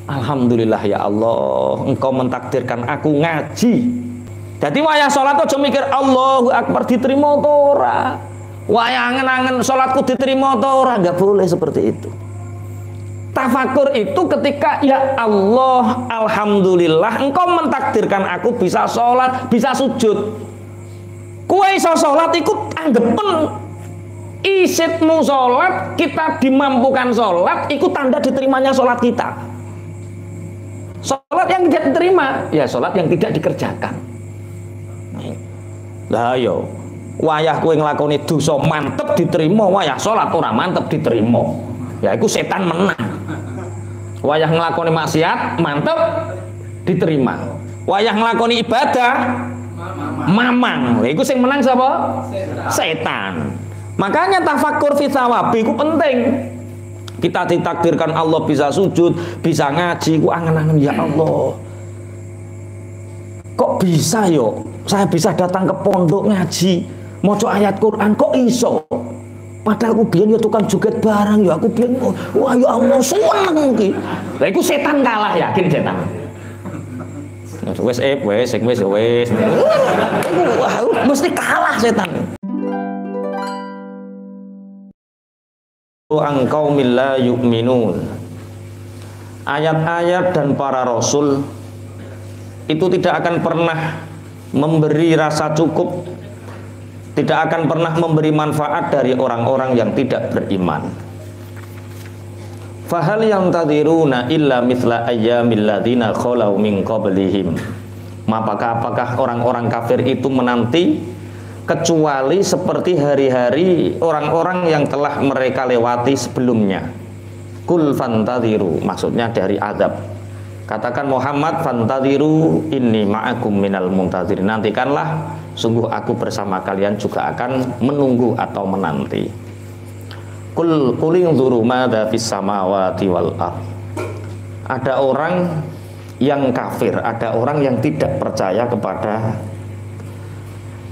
Alhamdulillah ya Allah, Engkau mentakdirkan aku ngaji. Jadi wayah sholat aja mikir Allahu Akbar diterima atau ora. Wayah angen-angen sholatku diterima atau ora, nggak boleh seperti itu. Tafakur itu ketika ya Allah, alhamdulillah Engkau mentakdirkan aku bisa sholat, bisa sujud. Kue iso sholat ikut anggepen isitmu sholat, kita dimampukan sholat, ikut tanda diterimanya sholat kita. Sholat yang tidak diterima, ya sholat yang tidak dikerjakan. Lah yo, wayah kowe nglakoni dosa mantep diterima, wayah sholat ora mantep diterima. Ya iku setan menang. Wayah nglakoni maksiat mantep diterima. Wayah nglakoni ibadah mamang. Lha iku sing menang sapa? Setan. Makanya tafakur fi tsawabi iku penting. Kita ditakdirkan Allah bisa sujud, bisa ngaji, ku angen-angen ya Allah. Kok bisa yo? Saya bisa datang ke pondok ngaji, maca ayat Quran, kok iso? Padahal aku biyen ya tukang joget barang ya, aku biyen wah ya Allah seneng iki. Lah iku setan kalah, yakin setan. Wes wes. Wah, mesti kalah setan. Angkau milla yu'minun. Ayat-ayat dan para rasul itu tidak akan pernah memberi rasa cukup, tidak akan pernah memberi manfaat dari orang-orang yang tidak beriman. Fahal yang tadiruna illa mithla ayyamil ladzina khalau min qablihim. Apakah orang-orang kafir itu menanti kecuali seperti hari-hari orang-orang yang telah mereka lewati sebelumnya. Kul fantadiru, maksudnya dari azab. Katakan Muhammad, fantadiru inni ma'akum minal muntazir. Nantikanlah, sungguh aku bersama kalian juga akan menunggu atau menanti. Kul qulingzuru madza fis samawati wal ardh. Ada orang yang kafir, ada orang yang tidak percaya kepada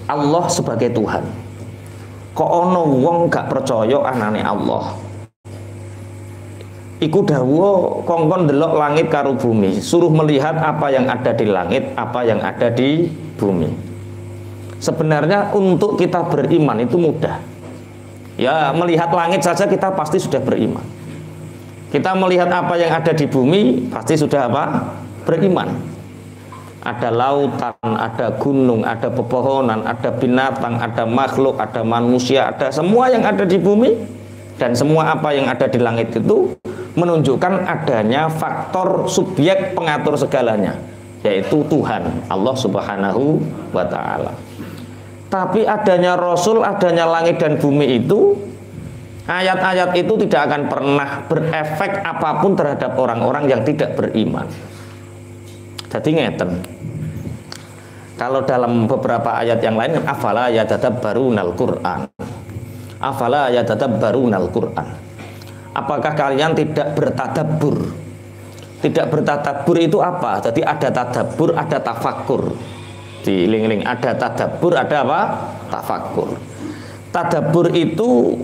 Allah sebagai Tuhan. Kok ono wong gak percaya anane Allah. Iku dawuh kongkon delok langit karo bumi, suruh melihat apa yang ada di langit, apa yang ada di bumi. Sebenarnya untuk kita beriman itu mudah. Ya, melihat langit saja kita pasti sudah beriman. Kita melihat apa yang ada di bumi pasti sudah apa? Beriman. Ada lautan, ada gunung, ada pepohonan, ada binatang, ada makhluk, ada manusia, ada semua yang ada di bumi dan semua apa yang ada di langit itu menunjukkan adanya faktor subjek pengatur segalanya, yaitu Tuhan Allah Subhanahu wa ta'ala. Tapi adanya Rasul, adanya langit dan bumi itu, ayat-ayat itu tidak akan pernah berefek apapun terhadap orang-orang yang tidak beriman. Jadi ngeten. Kalau dalam beberapa ayat yang lain, afala yatadabbarunal Qur'an. Afala yatadabbarunal Qur'an. Apakah kalian tidak bertadabbur? Tidak bertadabbur itu apa? Jadi ada tadabbur, ada tafakur. Di ling-ling ada tadabbur, ada apa? Tafakur. Tadabbur itu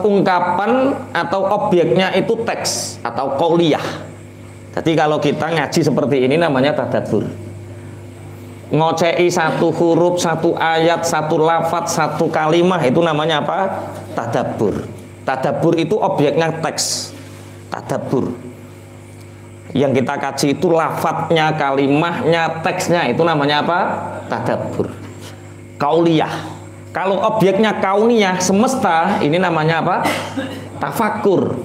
ungkapan atau objeknya itu teks atau qauliyah. Jadi kalau kita ngaji seperti ini namanya tadabbur. Ngocei satu huruf, satu ayat, satu lafaz, satu kalimah itu namanya apa? Tadabbur. Tadabbur itu objeknya teks. Tadabbur. Yang kita kaji itu lafadznya, kalimahnya, teksnya itu namanya apa? Tadabbur. Qauliyah. Kalau objeknya kauniyah, semesta, ini namanya apa? Tafakur.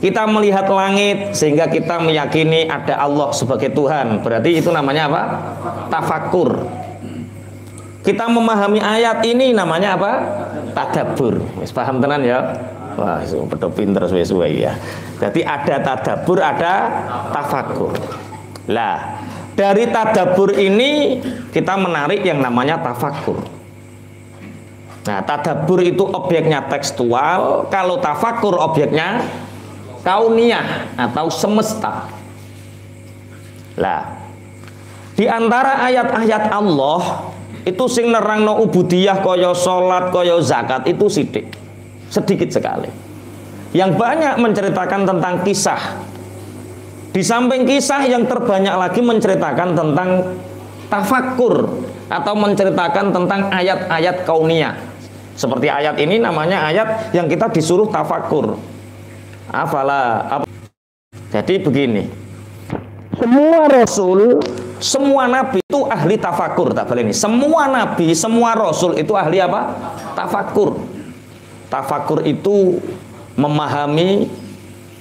Kita melihat langit sehingga kita meyakini ada Allah sebagai Tuhan. Berarti itu namanya apa? Tafakur. Kita memahami ayat ini namanya apa? Tadabbur. Wis paham tenan ya? Wah, betul pinter suwe-suwe ya. Jadi ada tadabbur, ada tafakur. Lah, dari tadabbur ini kita menarik yang namanya tafakur. Nah, tadabbur itu objeknya tekstual, kalau tafakur objeknya kauniyah atau semesta. Lah, di antara ayat-ayat Allah itu sing nerangno ubudiyah kaya salat, kaya zakat itu sedikit sekali. Yang banyak menceritakan tentang kisah Di samping kisah yang terbanyak lagi menceritakan tentang tafakur atau menceritakan tentang ayat-ayat kauniyah. Seperti ayat ini namanya ayat yang kita disuruh tafakur. Jadi begini, semua rasul, semua nabi itu ahli tafakur, tak boleh ini. Semua nabi, semua rasul itu ahli apa? Tafakur. Tafakur itu memahami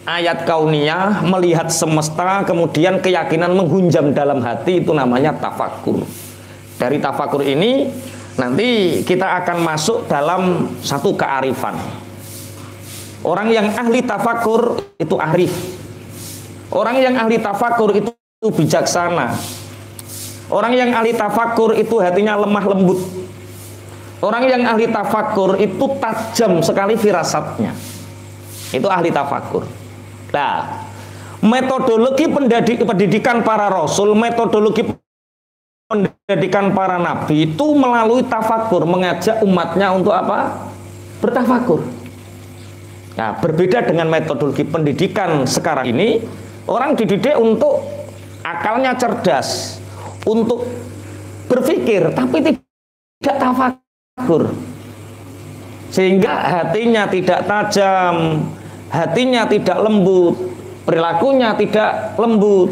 ayat kauniyah, melihat semesta, kemudian keyakinan menghunjam dalam hati, itu namanya tafakur. Dari tafakur ini nanti kita akan masuk dalam satu kearifan. Orang yang ahli tafakur itu arif. Orang yang ahli tafakur itu bijaksana. Orang yang ahli tafakur itu hatinya lemah lembut. Orang yang ahli tafakur itu tajam sekali firasatnya. Itu ahli tafakur. Nah, metodologi pendidikan para rasul, metodologi pendidikan para nabi itu melalui tafakur, mengajak umatnya untuk apa? Bertafakur. Nah, berbeda dengan metodologi pendidikan sekarang ini, orang dididik untuk akalnya cerdas, untuk berpikir, tapi tidak tafakur. Sehingga hatinya tidak tajam, hatinya tidak lembut, perilakunya tidak lembut,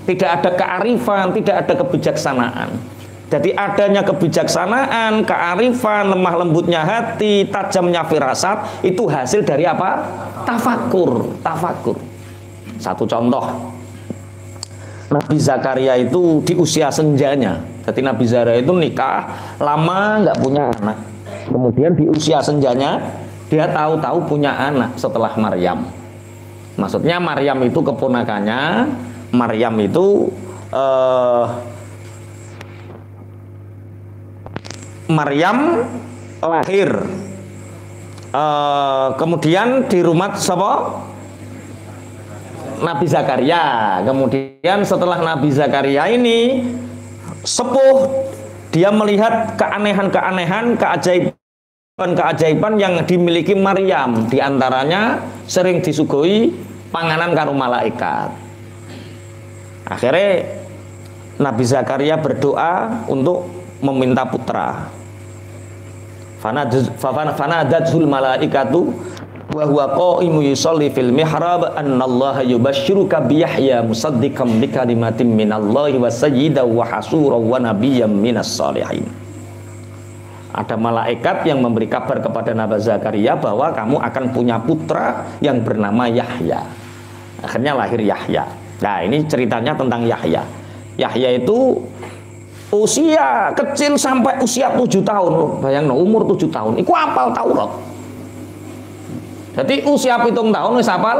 tidak ada kearifan, tidak ada kebijaksanaan. Jadi adanya kebijaksanaan, kearifan, lemah lembutnya hati, tajamnya firasat, itu hasil dari apa? Tafakur, tafakur. Satu contoh, Nabi Zakaria itu di usia senjanya. Jadi Nabi Zakaria itu nikah, lama nggak punya anak. Kemudian di usia senjanya, dia tahu-tahu punya anak setelah Maryam. Maksudnya Maryam itu keponakannya, Maryam itu Maryam lahir, kemudian di rumah siapa? Nabi Zakaria. Kemudian setelah Nabi Zakaria ini sepuh, dia melihat keanehan-keanehan, keajaiban yang dimiliki Maryam. Di antaranya sering disuguhi panganan karo malaikat. Akhirnya Nabi Zakaria berdoa untuk meminta putra. Fanadatul malaikatu wa huwa qa'imun yusalli fil mihrab annallaha yubashshiruka bi Yahya musaddiqan bi kalimatin minallahi wa sayyidan wa hasuran wa nabiyyan minas salihin. Ada malaikat yang memberi kabar kepada Nabi Zakaria bahwa kamu akan punya putra yang bernama Yahya. Akhirnya lahir Yahya. Nah, ini ceritanya tentang Yahya. Yahya itu usia kecil sampai usia 7 tahun. Bayangno umur 7 tahun iku hafal Taurat. Jadi usia 7 tahun wis hafal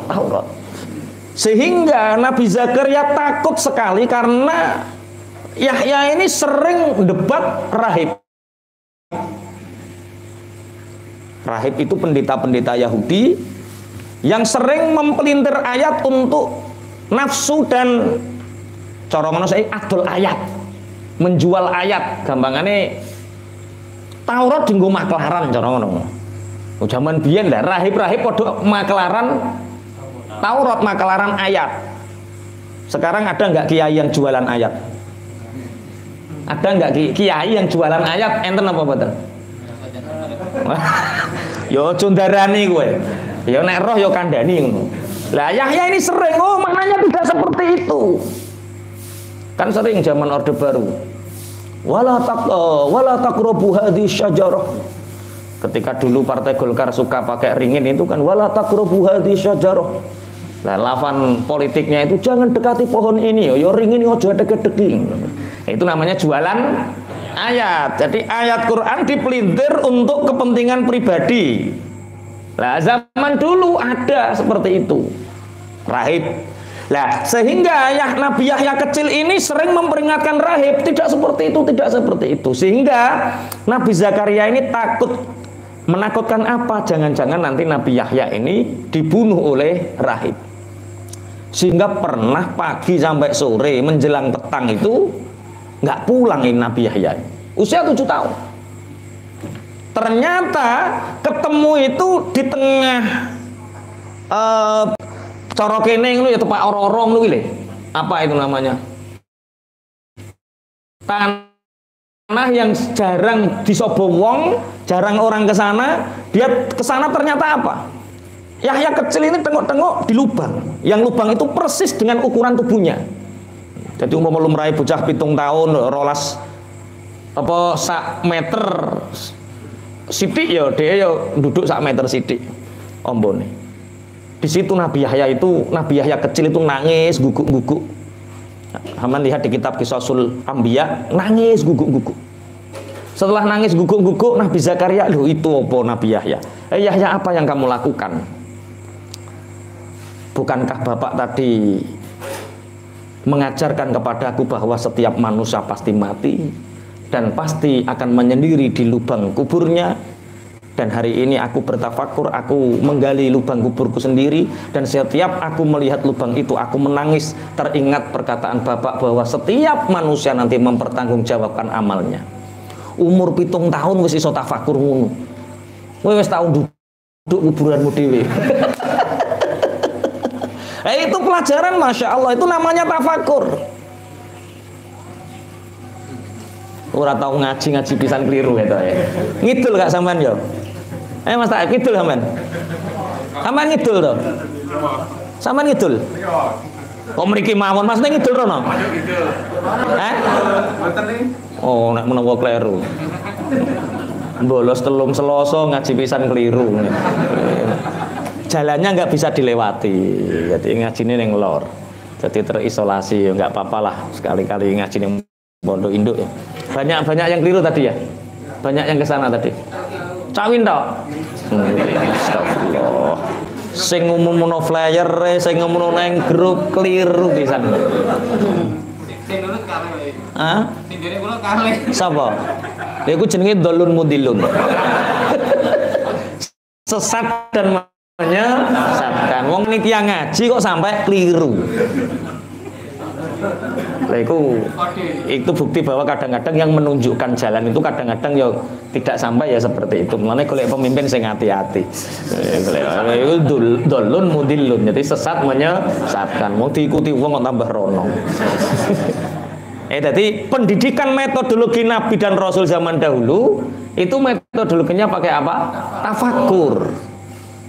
Taurat. Sehingga Nabi Zakaria takut sekali karena Yahya ini sering debat rahib. Rahib itu pendeta-pendeta Yahudi yang sering mempelintir ayat untuk nafsu dan corongan saya adol ayat, menjual ayat. Gampangannya Taurat dinggo maklaran corongan. Zaman biyen lah rahib-rahib padha maklaran Taurat, maklaran ayat. Sekarang ada nggak kiai yang jualan ayat? Ada nggak kiai yang jualan ayat? Enten apa mboten? Yo cundarani gue. Yo nek roh yo kandhani ngono. Lah Yahya ini sering, oh maknanya tidak seperti itu. Kan sering zaman Orde Baru. Wala taqrabu hadhihi syajarah. Ketika dulu Partai Golkar suka pakai ringin itu kan wala taqrabu hadhihi syajarah. Lah lawan politiknya itu jangan dekati pohon ini, yo ringin ojo deket-deket. Itu namanya jualan ayat. Jadi ayat Quran dipelintir untuk kepentingan pribadi. Lah zaman dulu ada seperti itu. Rahib. Lah sehingga Nabi Yahya kecil ini sering memperingatkan rahib, tidak seperti itu, tidak seperti itu. Sehingga Nabi Zakaria ini takut, menakutkan apa? Jangan-jangan nanti Nabi Yahya ini dibunuh oleh rahib. Sehingga pernah pagi sampai sore menjelang petang itu nggak pulang ini Nabi Yahya. Usia 7 tahun. Ternyata ketemu itu di Cara kene ngono ya tepak ora-ora ngono kuwi lho. Apa itu namanya? Tanah yang jarang disobo wong, jarang orang ke sana, dia ke sana ternyata apa? Yahya kecil ini tengok-tengok di lubang. Yang lubang itu persis dengan ukuran tubuhnya. Jadi umpama lumrahe bocah 7 tahun, rolas apa sak meter sithik ya dia ya duduk sak meter sithik ombone. Di situ Nabi Yahya kecil itu nangis guguk-guguk. Haman lihat di kitab Qisasul Anbiya, nangis guguk-guguk. Setelah nangis guguk-guguk, Nabi Zakaria, loh itu apa Nabi Yahya? Yahya, apa yang kamu lakukan? Bukankah Bapak tadi mengajarkan kepadaku bahwa setiap manusia pasti mati dan pasti akan menyendiri di lubang kuburnya? Dan hari ini aku bertafakur, aku menggali lubang kuburku sendiri, dan setiap aku melihat lubang itu aku menangis, teringat perkataan Bapak bahwa setiap manusia nanti mempertanggungjawabkan amalnya. Umur 7 tahun wis iso tafakur ngono. Kowe wis tau duduk kuburanmu dhewe. Itu pelajaran, Masya Allah, itu namanya tafakur. Ora tau ngaji pisan keliru gitu ya. Ngidul gak sampean yo? Mas tak ngidul sampean. Sampean ngidul to? Sampean ngidul? Kok mriki mawon Mas ning ngidul rono? Oh, nek menawa kleru. Bolos telung Selasa ngaji pisan keliru. Jalannya nggak bisa dilewati. Jadi ngajine ning lor. Jadi terisolasi, nggak apa-apa lah sekali-kali ngaji ning pondok induk ya. Banyak yang keliru tadi ya. Banyak yang kesana tadi. Cawin tok. Astagfirullah. Sing ngumumno flyer, sing ngumumno nang grup keliru pisan. Sing nurut kale. Hah? Sing dene kula kale. Sapa? Lha iku jenenge dolun mudilun. Sesat dan menyesatkan. Wong niki yang ngaji kok sampai keliru. Lah itu bukti bahwa kadang-kadang yang menunjukkan jalan itu kadang-kadang ya tidak sampai ya seperti itu. Mulane golek pemimpin sing hati-hati. Itu dolun mudilun. Jadi sesat menyesatkan. Mau diikuti wong kok tambah rono. Jadi pendidikan metodologi Nabi dan Rasul zaman dahulu itu metodologinya pakai apa? Tafakur.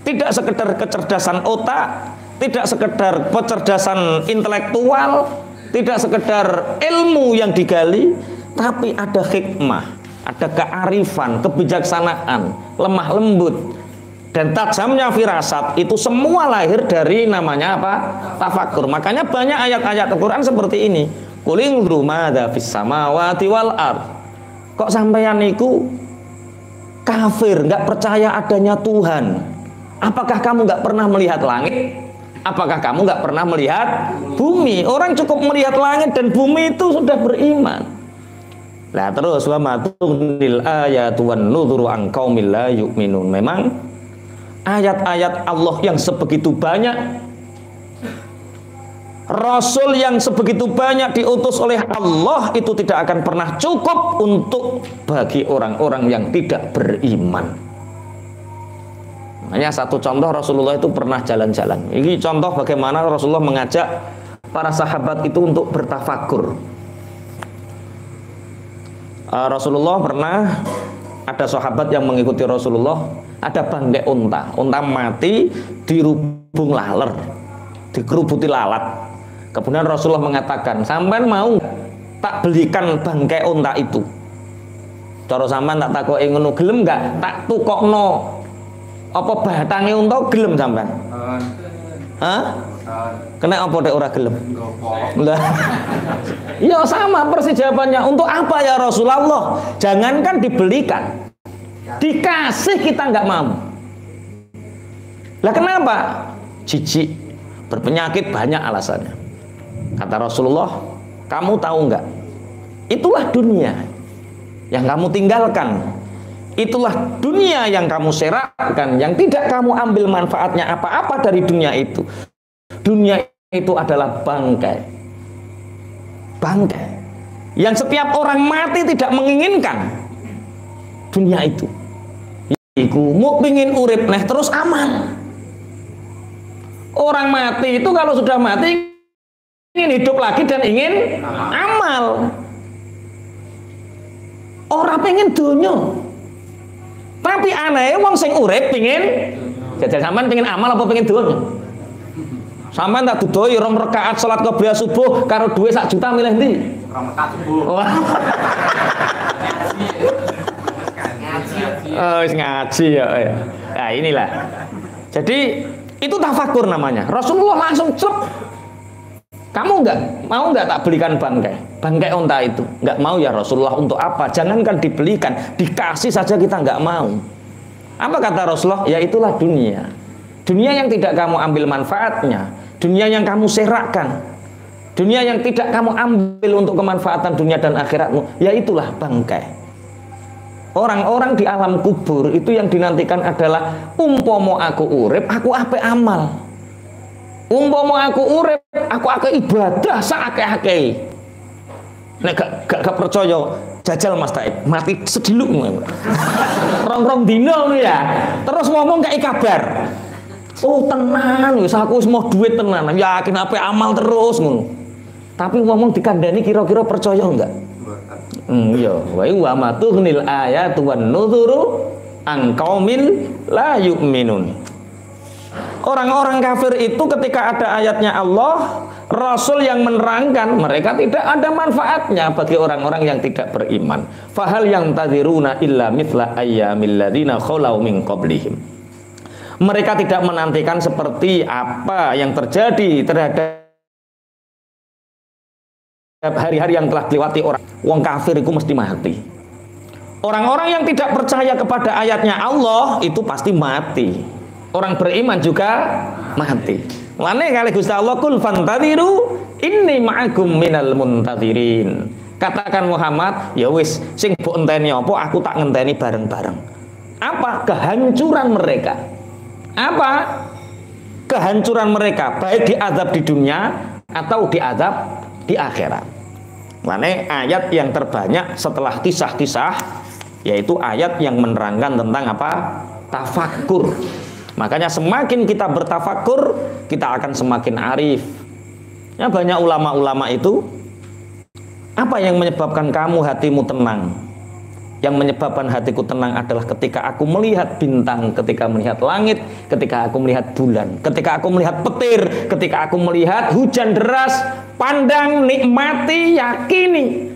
Tidak sekedar kecerdasan otak, tidak sekedar kecerdasan intelektual, tidak sekedar ilmu yang digali, tapi ada hikmah, ada kearifan, kebijaksanaan, lemah lembut, dan tajamnya firasat. Itu semua lahir dari namanya apa? Tafakur. Makanya banyak ayat-ayat Al-Quran seperti ini. Qul madza fis samawati wal ard. Kok sampeyan niku kafir, nggak percaya adanya Tuhan? Apakah kamu nggak pernah melihat langit? Apakah kamu nggak pernah melihat bumi? Orang cukup melihat langit dan bumi itu sudah beriman. Nah terus wa matughnil ayatu wan nudhuru an qaumil la yu'minun. Memang ayat-ayat Allah yang sebegitu banyak, Rasul yang sebegitu banyak diutus oleh Allah itu tidak akan pernah cukup untuk bagi orang-orang yang tidak beriman. Hanya satu contoh, Rasulullah itu pernah jalan-jalan. Ini contoh bagaimana Rasulullah mengajak para sahabat itu untuk bertafakur. Rasulullah pernah ada sahabat yang mengikuti Rasulullah, ada bangkai unta mati dirubung laler, dikerubuti lalat. Kemudian Rasulullah mengatakan, sampean mau tak belikan bangkai unta itu? Cara sampean tak takoki ngono, gelem enggak tak tukokno apa batange unta, gelem sampean? Hah? Kena apa dek ora gelem? Lah. Ya sama persis jawabannya. Untuk apa ya Rasulullah? Jangankan dibelikan, dikasih kita nggak mau. Lah kenapa? Jijik, berpenyakit, banyak alasannya. Kata Rasulullah, kamu tahu nggak? Itulah dunia yang kamu tinggalkan. Itulah dunia yang kamu serakkan, yang tidak kamu ambil manfaatnya apa-apa dari dunia itu. Dunia itu adalah bangkai. Bangkai yang setiap orang mati tidak menginginkan dunia itu. Iku mau pingin urip neh terus aman. Orang mati itu kalau sudah mati ingin hidup lagi dan ingin amal. Orang pengen dunya. Tapi aneh wong sing urip pengen jajal. Sampean pengen amal apa pengen dunya? Sampean tak dudoi 2 rakaat salat qobliyah subuh karo duwe 1 juta milih ndi? 2 rakaat subuh. Oh, ngaji ya. Nah, inilah. Jadi itu tafakur namanya. Rasulullah langsung cep. Kamu mau nggak tak belikan bangkai unta itu? Nggak mau ya Rasulullah, untuk apa? Jangankan dibelikan, dikasih saja kita nggak mau. Apa kata Rasulullah? Ya itulah dunia. Dunia yang tidak kamu ambil manfaatnya, dunia yang kamu serakkan, dunia yang tidak kamu ambil untuk kemanfaatan dunia dan akhiratmu, ya itulah bangkai. Orang-orang di alam kubur itu yang dinantikan adalah umpomo aku urip, aku ape amal. Umpomo aku urip, aku ape ibadah saakeh-akeh. Nek gak percaya, jajal Mas Taib, mati sediluk. Rong-rong dino ya. Terus ngomong kayak kabar. Oh tenan, wis aku wis mau duit tenan. Yakin ape amal terus ngono. Tapi ngomong dikandani kira-kira percaya enggak? Iya, wa matughnil ayatu wan nuzuru an qaumin la yu'minun. Orang-orang kafir itu ketika ada ayatnya Allah, Rasul yang menerangkan, mereka tidak ada manfaatnya bagi orang-orang yang tidak beriman. Fahal yang tadziruna illa mithla ayyamil ladzina khalau min qablihim. Mereka tidak menantikan seperti apa yang terjadi terhadap hari-hari yang telah dilewati orang. Wong kafir itu mesti mati. Orang-orang yang tidak percaya kepada ayatnya Allah itu pasti mati. Orang beriman juga mati. Lane kali Gusti Allah, kul fantadiru inni ma'akum minal muntadzirin. Katakan Muhammad, ya wis sing mbok enteni apa aku tak ngenteni bareng-bareng. Apa kehancuran mereka? Apa kehancuran mereka, baik diazab di dunia atau diazab di akhirat. Makanya ayat yang terbanyak setelah kisah-kisah yaitu ayat yang menerangkan tentang apa? Tafakur. Makanya semakin kita bertafakur, kita akan semakin arif. Ya, banyak ulama-ulama itu, apa yang menyebabkan kamu hatimu tenang? Yang menyebabkan hatiku tenang adalah ketika aku melihat bintang, ketika melihat langit, ketika aku melihat bulan, ketika aku melihat petir, ketika aku melihat hujan deras. Pandang, nikmati, yakini,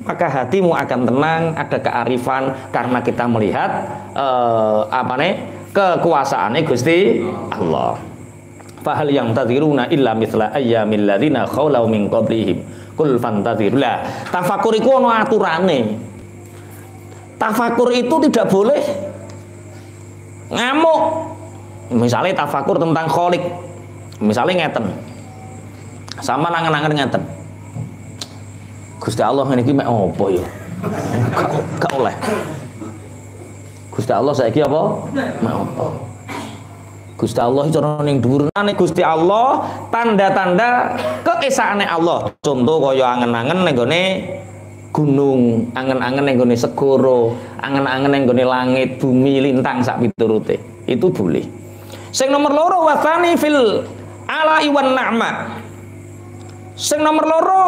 maka hatimu akan tenang, ada kearifan karena kita melihat kekuasaannya Gusti Allah. Fahal yang tadziruna illa mithla ayyamil ladzina khalau min qablihim kul fantadzirlah. Tafakur iku ono aturane. Tafakur itu tidak boleh ngamuk. Misalnya tafakur tentang kholik, misalnya ngeten. Sama nangan-nangan ngeten. Gusti Allah ngene iki mek opo ya? Gak oleh. Gusti Allah saiki apa? Mek opo? Gusti Allah cara ning dhuwur Gusti Allah, tanda-tanda keesaane Allah. Contoh kaya angen-angen ning gone gunung, angen-angen ning gone segara, angen-angen ning gone langit, bumi, lintang sak piturute. Itu boleh. Sing nomor loro wasani fil ala iwan na'ma. Sing nomor loro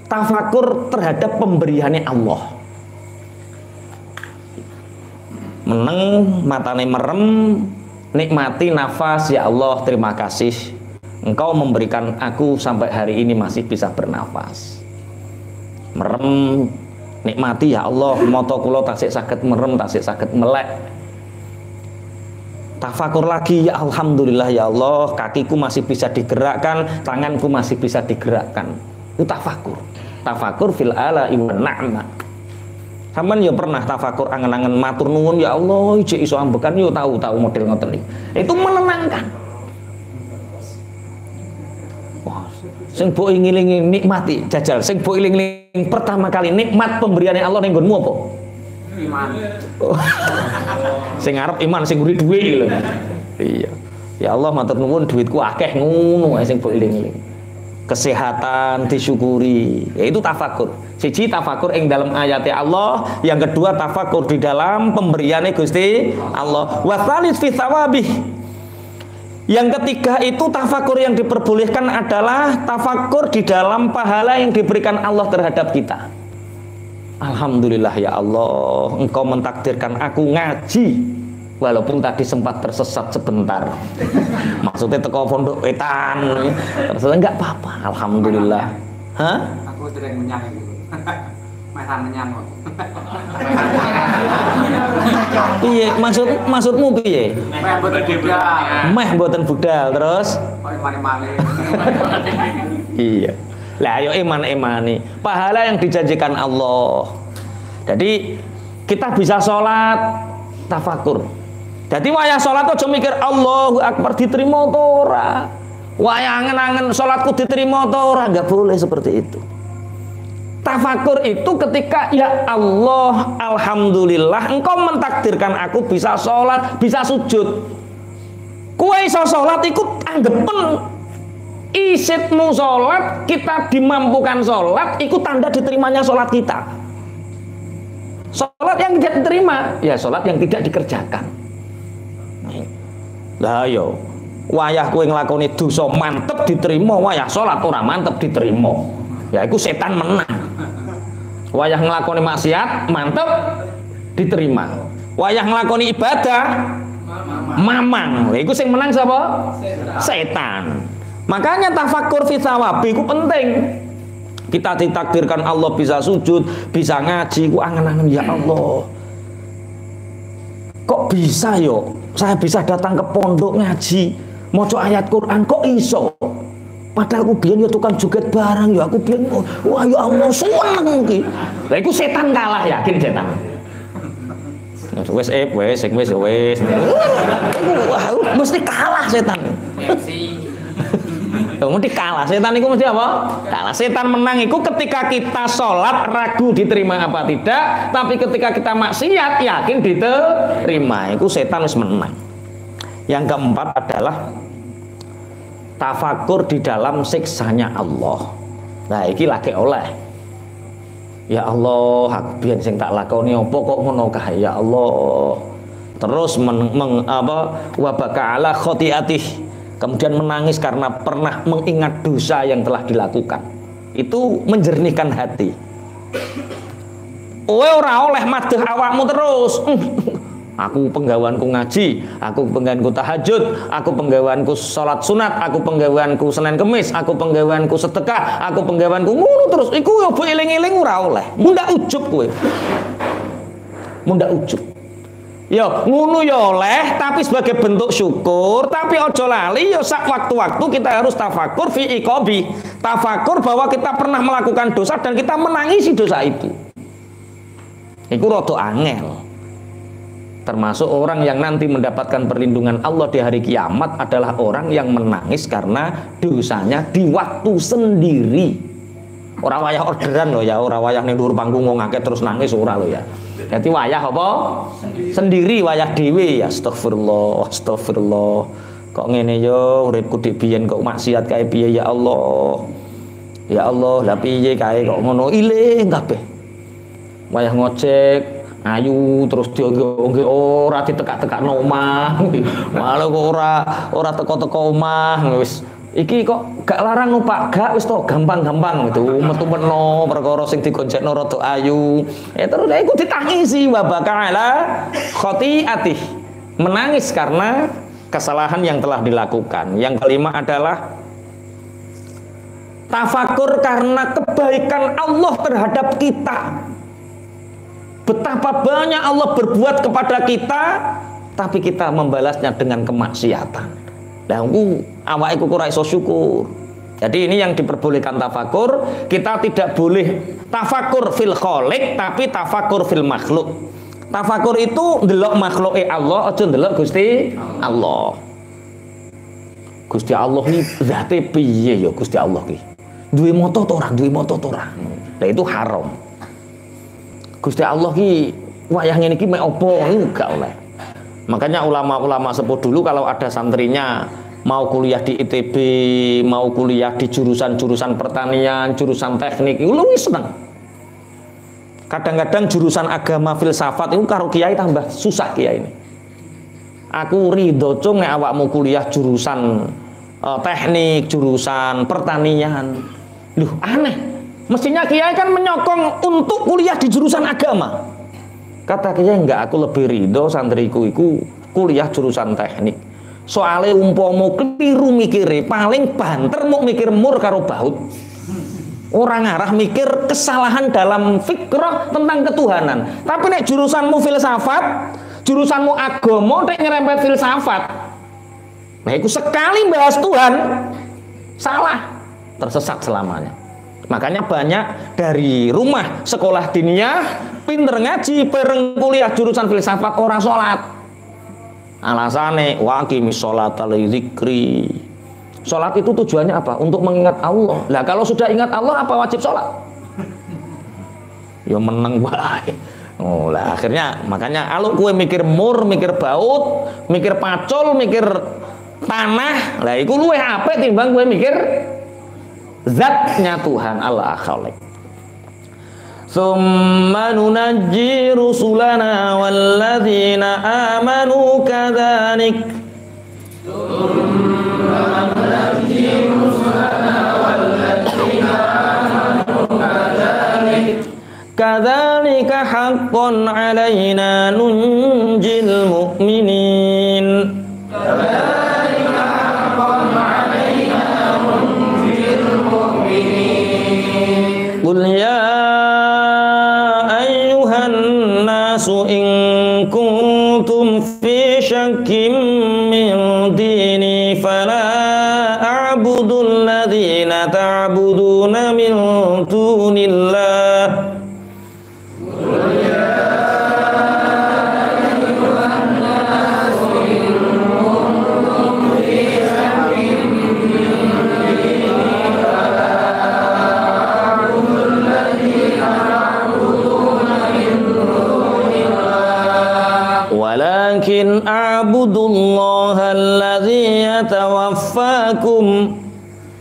tafakur terhadap pemberiannya Allah. Meneng matane merem, nikmati nafas, ya Allah terima kasih Engkau memberikan aku sampai hari ini masih bisa bernafas. Merem nikmati, ya Allah moto kula tasik saged merem, tasik saged melek. Tafakur lagi, ya Alhamdulillah ya Allah kakiku masih bisa digerakkan, tanganku masih bisa digerakkan. Itu tafakur. Tafakur fil ala iwan na'ma. Sampeyan ya pernah tafakur angen-angen matur nuwun, ya Allah ijek iso ambekan yo tahu model ngoten iki. Itu menenangkan. Wah, sing mbok iling-iling nikmati jajal, sing mbok iling-iling pertama kali nikmat pemberiannya Allah ning nggonmu apa? Iman. Sing arep iman, sing nguri duwe lho. Iya. Ya Allah matur nuwun duitku akeh ngono sing mbok iling-iling. Kesehatan disyukuri. Ya itu tafakur. Siji tafakur ing dalam ayatnya Allah, yang kedua tafakur di dalam pemberiannya Gusti Allah. Wasalis fi tsawabih. Yang ketiga itu tafakur yang diperbolehkan adalah tafakur di dalam pahala yang diberikan Allah terhadap kita. Alhamdulillah ya Allah, Engkau mentakdirkan aku ngaji walaupun tadi sempat tersesat sebentar. Maksudnya teko pondok wetan. Terus enggak apa-apa, alhamdulillah. Hah? Aku sering menyang itu. Mesan menyang kok. Piye maksudmu piye? Meh mboten budal. Meh mboten budal terus. Kok mari-mari. Iya. Lah ayo iman-imani pahala yang dijanjikan Allah. Jadi kita bisa sholat tafakur. Jadi wayah sholat aja mikir Allahu Akbar diterima ta ora. Wayah angen-angen sholatku diterima ta ora, enggak boleh seperti itu. Tafakur itu ketika ya Allah, alhamdulillah engkau mentakdirkan aku bisa sholat, bisa sujud. Kowe iso sholat ikut anggepen isitmu sholat, kita dimampukan sholat, ikut tanda diterimanya sholat kita. Sholat yang tidak diterima, ya sholat yang tidak dikerjakan. Lah yo, wayah kowe nglakoni dosa mantep diterima, wayah sholat ora mantep diterima. Ya iku setan menang. Wayah nglakoni maksiat mantep diterima. Wayah nglakoni ibadah mamang. Lha iku sing menang sapa? Setan. Makanya tafakur fi thawabi ku penting. Kita ditakdirkan Allah bisa sujud, bisa ngaji, ku angen-angen ya Allah. Kok bisa yo? Saya bisa datang ke pondok ngaji, maca ayat Quran kok iso? Padahal aku biyen yo tukang joget barang yo, aku biyen wah ya Allah seneng iki. Lah iku setan kalah, yakin setan. Wes wes. Mesti kalah setan. Mesti kalah setan itu mesti apa? Kalah. Setan menang itu ketika kita sholat ragu diterima apa tidak, tapi ketika kita maksiat yakin diterima. Itu setan harus menang. Yang keempat adalah tafakur di dalam siksanya Allah. Nah, iki lagi oleh. Ya Allah, aku biyen sing tak lakoni apa kok ngono kae ya Allah. Terus wa baka ala khotiatih. Kemudian menangis karena pernah mengingat dosa yang telah dilakukan. Itu menjernihkan hati. Kowe ora oleh madheh awakmu terus. Aku penggaweanku ngaji, aku penggaweanku tahajud, aku penggaweanku salat sunat, aku penggaweanku Senin Kemis, aku penggaweanku sedekah, aku penggaweanku ngono terus. Iku yo mbok eling-eling ora oleh. Mundak ujub kowe. Mundak ujub. Yo ngono yo oleh, tapi sebagai bentuk syukur, tapi ojo lali yo sak waktu-waktu kita harus tafakur fi iqabi. Tafakur bahwa kita pernah melakukan dosa dan kita menangisi dosa itu. Iku rada angel. Termasuk orang yang nanti mendapatkan perlindungan Allah di hari kiamat adalah orang yang menangis karena dosanya di waktu sendiri. Ora wayah orderan loh ya, ora wayah ning dhuwur panggung wong akeh terus nangis ora loh ya. Jadi wayah apa? Sendiri wayah dhewe ya. Astagfirullah, astagfirullah. Kok ngene yo uripku dik biyen kok maksiat kae piye ya Allah. Ya Allah, lah piye kae kok ngono iling kabeh. Wayah ngojek ayu terus diongge ora ditekak-tekakno omah. Malah kok ora teko-teko omah wis. Iki kok gak larang numpak gak wis to gampang-gampang itu metu meno perkara sing digonjekno rada ayu. Terus iku ditangisi wa bakala khotiatih. Menangis karena kesalahan yang telah dilakukan. Yang kelima adalah tafakur karena kebaikan Allah terhadap kita. Betapa banyak Allah berbuat kepada kita, tapi kita membalasnya dengan kemaksiatan. Lah awake iku ora iso syukur. Jadi ini yang diperbolehkan tafakur. Kita tidak boleh tafakur fil khaliq, tapi tafakur fil makhluk. Tafakur itu ndelok makhluke Allah, aja ndelok Gusti Allah. Gusti Allah iki zate piye ya Gusti Allah iki? Duwe mata ta ora, duwe mata ta ora. Lah itu haram. Gusti Allah ki wayah ngene iki mek apa gak oleh. Makanya ulama-ulama sepuh dulu kalau ada santrinya mau kuliah di ITB, mau kuliah di jurusan-jurusan pertanian, jurusan teknik, itu luwih seneng. Kadang-kadang jurusan agama filsafat itu karo kiai tambah susah kiai ini. Aku ridho cung nek awakmu kuliah jurusan teknik, jurusan pertanian. Loh, aneh. Mestinya kiai kan menyokong untuk kuliah di jurusan agama. Kata kiai, enggak, aku lebih ridho santriku iku kuliah jurusan teknik. Soale umpama keliru mikire, paling banter mau mikir mur karo baut. Orang arah mikir kesalahan dalam fikrah tentang ketuhanan. Tapi nek jurusanmu filsafat, jurusanmu agama, nek nyerempet filsafat, nah itu sekali bahas Tuhan salah, tersesat selamanya. Makanya banyak dari rumah sekolah diniyah pinter ngaji bareng kuliah jurusan filsafat orang sholat. Alasane waqimis sholata li dzikri. Sholat itu tujuannya apa? Untuk mengingat Allah. Lah kalau sudah ingat Allah apa wajib sholat? Ya meneng bae. Oh lah akhirnya makanya kalau kue mikir mur, mikir baut, mikir pacul, mikir tanah, lah iku luwih apik timbang kue mikir zatnya Tuhan Allah Khaliq. Tsumma nunajji rusulana walladzina amanu kadzalik. Tsumma nunajji rusulana walladzina amanu kadzalik. Kadzalika haqqan 'alaina nunjil mu'minin. Kadzalika haqqan 'alaina nunjil mu'minin. Qul ya ayyuhan nasu in kuntum fi syakkin min dini fala a'budu alladhina ta'buduna min dunillah. Walakin a'budullaha alladhi yatawaffakum.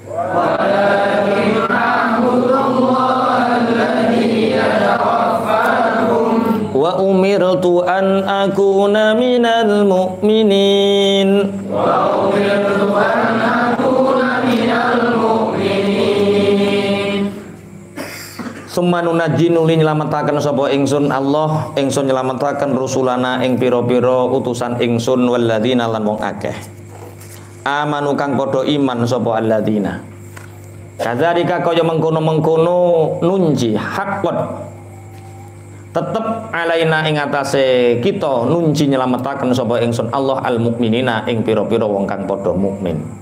Walakin a'budullaha alladhi yatawaffakum. Wa umirtu an akuna minal mu'minin. Wa umirtu an akuna minal mu'minin. Summa nunajji nuli nyelametaken sapa ingsun Allah, ingsun nyelametaken rusulana ing pira-pira utusan ingsun walladzina lan wong akeh. Amanu kang padha iman sapa alladzina. Kadzalika kaya mengkono-mengkono nunji haqqan. Tetep alaina ing atase kita nunji nyelametaken sapa ingsun Allah al mukminina ing pira-pira wong kang padha mukmin.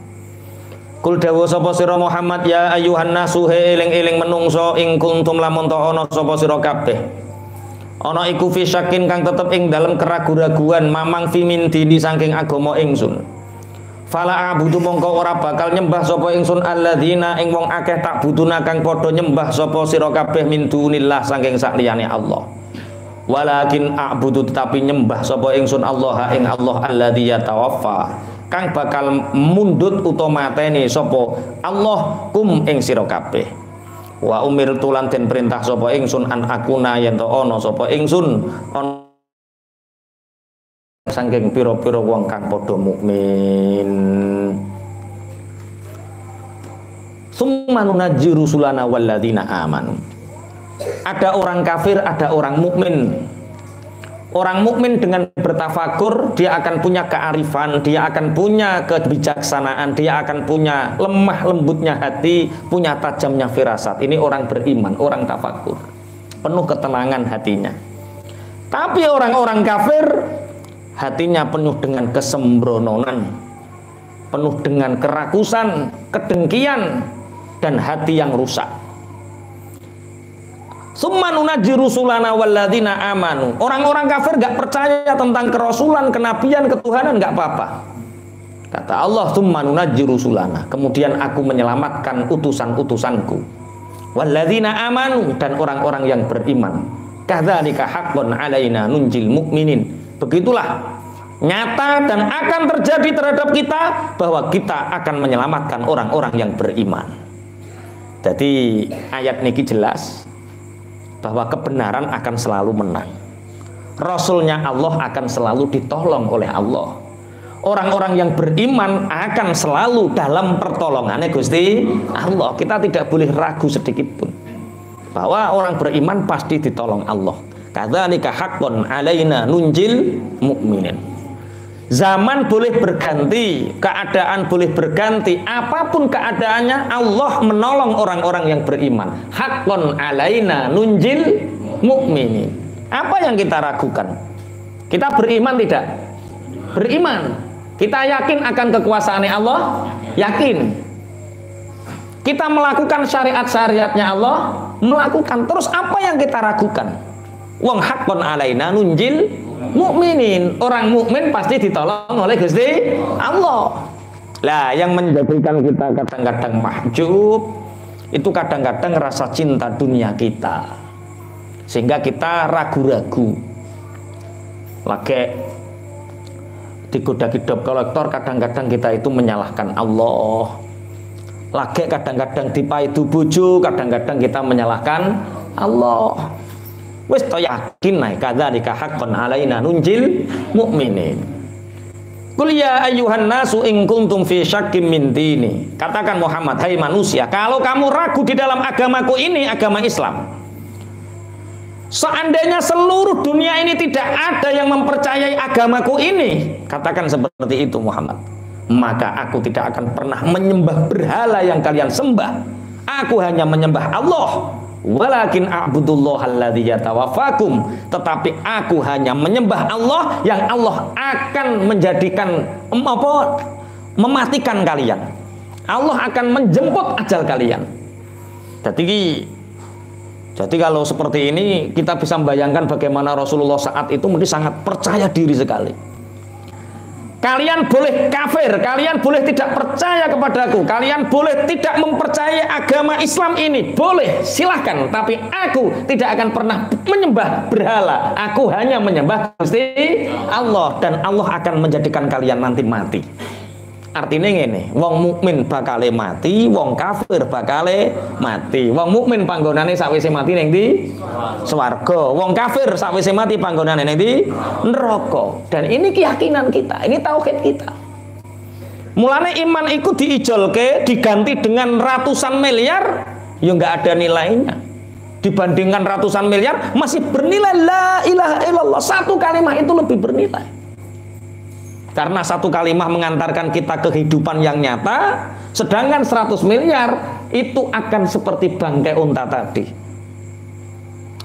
Kul dawuh sapa sira Muhammad ya ayuhan nasu he eling-eling menungso ing kuntum lamun ta ana sapa sira kabeh. Ana iku fi syakin kang tetep ing dalem keragu-raguan mamang fi min dini saking agama ingsun. Fala abudu mongko ora bakal nyembah sapa ingsun alladzina ing wong akeh tak buduna kang padha nyembah sapa sira kabeh min dunillah saking sakliyane Allah. Walakin a'budu tetapi nyembah sapa ingsun Allah ing Allah alladzi yatawaffa kang bakal mundut utawa mateni sapa Allah kum ing sira kabeh. Wa umirtu lan den perintah sapa ingsun an akuna yen to ana sapa ingsun saking pira-pira wong kang padha mukmin. Summa nunajji rusulana walladzina amanu. Ada orang kafir, ada orang mukmin. Orang mukmin dengan bertafakur, dia akan punya kearifan, dia akan punya kebijaksanaan, dia akan punya lemah lembutnya hati, punya tajamnya firasat. Ini orang beriman, orang tafakur, penuh ketenangan hatinya. Tapi orang-orang kafir, hatinya penuh dengan kesembrononan, penuh dengan kerakusan, kedengkian, dan hati yang rusak. Summa nunajji rusulana walladzina amanu. Orang-orang kafir gak percaya tentang kerasulan, kenabian, ketuhanan, gak apa-apa. Kata Allah, summa nunajji rusulana. Kemudian aku menyelamatkan utusan-utusanku. Walladzina amanu, dan orang-orang yang beriman. Kadzalika haqqan alaina nunjil mu'minin. Begitulah nyata dan akan terjadi terhadap kita bahwa kita akan menyelamatkan orang-orang yang beriman. Jadi ayat niki jelas bahwa kebenaran akan selalu menang. Rasulnya Allah akan selalu ditolong oleh Allah. orang-orang yang beriman akan selalu dalam pertolongannya Gusti Allah. Kita tidak boleh ragu sedikit pun bahwa orang beriman pasti ditolong Allah. Kadzalika haqqun alaina nunjil mukminin. Zaman boleh berganti, keadaan boleh berganti, apapun keadaannya Allah menolong orang-orang yang beriman. Haqqun alaina nunjil mukminin. Apa yang kita ragukan? Kita beriman tidak? Beriman. Kita yakin akan kekuasaan Allah? Yakin. Kita melakukan syariat-syariatnya Allah? Melakukan. Terus apa yang kita ragukan? Wong haqqun alaina nunjil mukminin. Orang mukmin pasti ditolong oleh Gusti Allah. Lah yang menjadikan kita kadang-kadang mahjub itu kadang-kadang rasa cinta dunia kita, sehingga kita ragu-ragu. Lagi digoda debt collector, kadang-kadang kita itu menyalahkan Allah. Lagi kadang-kadang dipaidu bojo, kadang-kadang kita menyalahkan Allah. Wis to yakin naik kadzalika haqqun alaina nunjil mukminin. Qul ya ayyuhan nasu in kuntum fi syakkim min dini. Katakan Muhammad, hai manusia, kalau kamu ragu di dalam agamaku ini, agama Islam. Seandainya seluruh dunia ini tidak ada yang mempercayai agamaku ini, katakan seperti itu Muhammad, maka aku tidak akan pernah menyembah berhala yang kalian sembah. Aku hanya menyembah Allah. Walakin a'budullah alladzi yatawaffakum, tetapi aku hanya menyembah Allah yang Allah akan menjadikan mematikan kalian. Allah akan menjemput ajal kalian. Jadi kalau seperti ini kita bisa membayangkan bagaimana Rasulullah saat itu mesti sangat percaya diri sekali. Kalian boleh kafir, kalian boleh tidak percaya kepadaku, kalian boleh tidak mempercayai agama Islam ini, boleh, silahkan. Tapi aku tidak akan pernah menyembah berhala. Aku hanya menyembah Gusti Allah, dan Allah akan menjadikan kalian nanti mati. Artinya ngene, wong mukmin bakale mati, wong kafir bakale mati. Wong mukmin panggonane sakwise mati ning ndi? Swarga. Wong kafir sakwise mati panggonane ning ndi? Neraka. Dan ini keyakinan kita, ini tauhid kita. Mulane iman iku diijolke, diganti dengan ratusan miliar, ya nggak ada nilainya. Dibandingkan ratusan miliar masih bernilai la ilaha illallah. Satu kalimat itu lebih bernilai. Karena satu kalimat mengantarkan kita kehidupan yang nyata, sedangkan 100 miliar itu akan seperti bangkai unta tadi.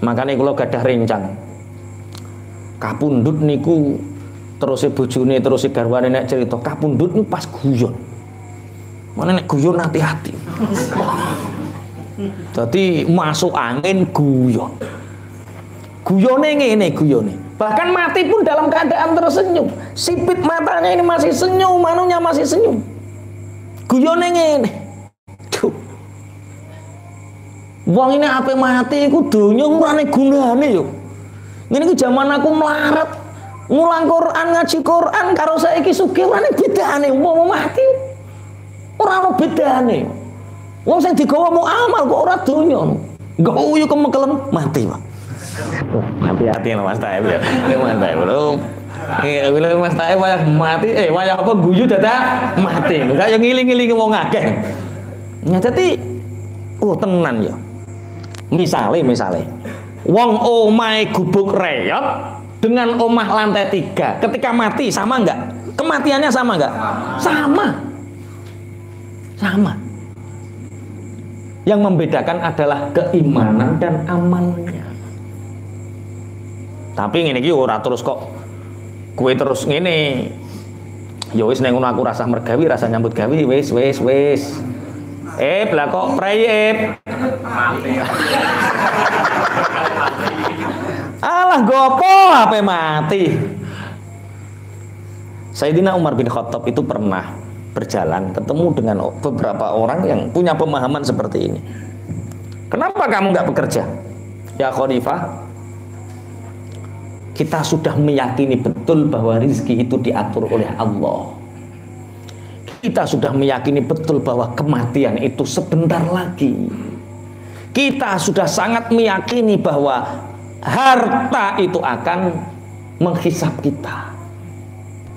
Makanya kalau gadah rencang kapundhut niku terus bojone terus garwane nek cerita kapundhut niku pas guyon. Mana nek guyon hati-hati. Jadi masuk angin guyon. Guyone ngene guyone. Bahkan mati pun dalam keadaan tersenyum. Sipit matanya ini masih senyum, manunya masih senyum. Guyone ngene. Duh. Wong ini ape mati iku donya ora ne gunane yo. Ngene iki jaman aku melarat, ngulang Quran, ngaji Quran karo saiki sugih ora ne bedane. Wong mati ora ono bedane. Wong sing digawa mau amal kok ora donya. Enggak uyu kemekelen mati, Pak. Hati-hati Mas Taib ya. Mas Taib belum. Bilang Mas Taib wayah mati, wayah apa guyu dadak mati. Kayak ngiling-ngiling wong akeh. Nah, jadi tenan ya. Misale wong omahe gubuk reyot dengan omah lantai 3. Ketika mati sama enggak? Kematiannya sama enggak? Sama. Yang membedakan adalah keimanan dan amalnya. Tapi ngene iki ora terus kok kue terus ngene. Ya wis nek ngono aku rasa mergawi, rasa nyambut gawe wis. Lah kok prei mati. Alah gopo ape mati. Sayyidina Umar bin Khattab itu pernah berjalan ketemu dengan beberapa orang yang punya pemahaman seperti ini. Kenapa kamu nggak bekerja? Ya Khalifah, kita sudah meyakini betul bahwa rezeki itu diatur oleh Allah. Kita sudah meyakini betul bahwa kematian itu sebentar lagi. Kita sudah sangat meyakini bahwa harta itu akan menghisap kita.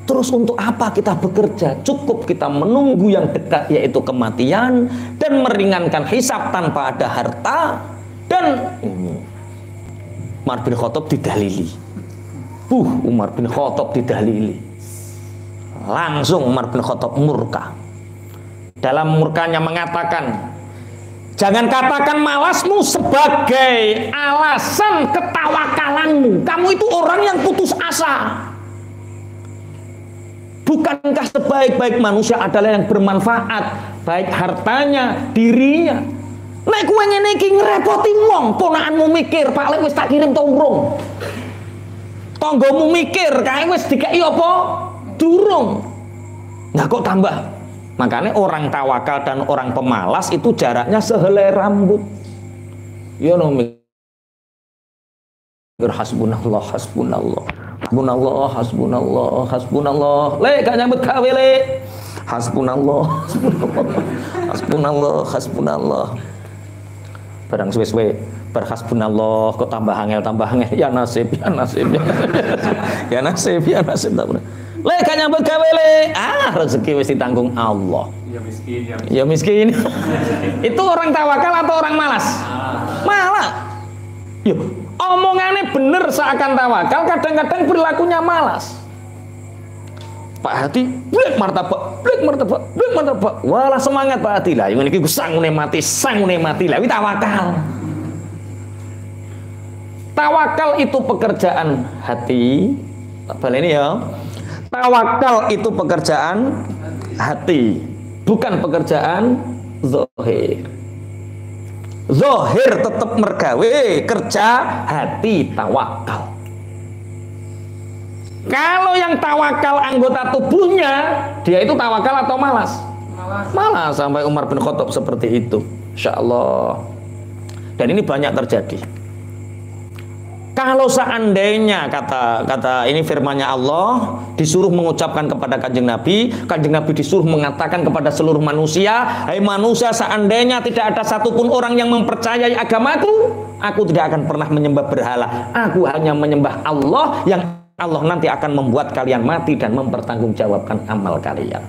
Terus untuk apa kita bekerja? Cukup kita menunggu yang dekat, yaitu kematian, dan meringankan hisab tanpa ada harta. Dan Umar bin Khattab didalili. Umar bin Khattab didalili. Langsung Umar bin Khattab murka. Dalam murkanya mengatakan, jangan katakan malasmu sebagai alasan ketawakalanmu. Kamu itu orang yang putus asa. Bukankah sebaik-baik manusia adalah yang bermanfaat, baik hartanya, dirinya. Nek kowe ngene iki ngrepoti wong, ponakanmu mikir, Pak Lek wis tak kirim to urung. Tanggamu mikir, kae wis dikeki apa? Durung. Nah kok tambah? Makanya orang tawakal dan orang pemalas itu jaraknya sehelai rambut. Ya no mikir hasbunallah, hasbunallah. Hasbunallah, hasbunallah, hasbunallah. Le gak nyambut gawe le. Hasbunallah, hasbunallah. Hasbunallah, hasbunallah. Barang suwe-suwe berhasbunallah kok tambah angel. Ya nasib, ya nasib. Ya nasib, ya nasib. Le gak nyambut gawe le. Rezeki wis ditanggung Allah. Ya miskin, ya miskin. Itu orang tawakal atau orang malas? Malas. Yuk, omongannya bener seakan tawakal, kadang-kadang perilakunya malas. Pak Hati, blik martabak, blik martabak, blik martabak. Walah semangat Pak Hati lah. Yang ini gue sangune mati lah. Ini tawakal. Tawakal itu pekerjaan hati. Balik ini ya. Tawakal itu pekerjaan hati, bukan pekerjaan zahir. Zahir tetap mergawe, kerja hati tawakal. Kalau yang tawakal anggota tubuhnya, dia itu tawakal atau malas? Malas sampai Umar bin Khattab seperti itu. Insya Allah. Dan ini banyak terjadi. Kalau seandainya kata ini firman-Nya Allah disuruh mengucapkan kepada Kanjeng Nabi disuruh mengatakan kepada seluruh manusia, hai manusia, seandainya tidak ada satupun orang yang mempercayai agamaku, aku tidak akan pernah menyembah berhala. Aku hanya menyembah Allah yang Allah nanti akan membuat kalian mati dan mempertanggungjawabkan amal kalian.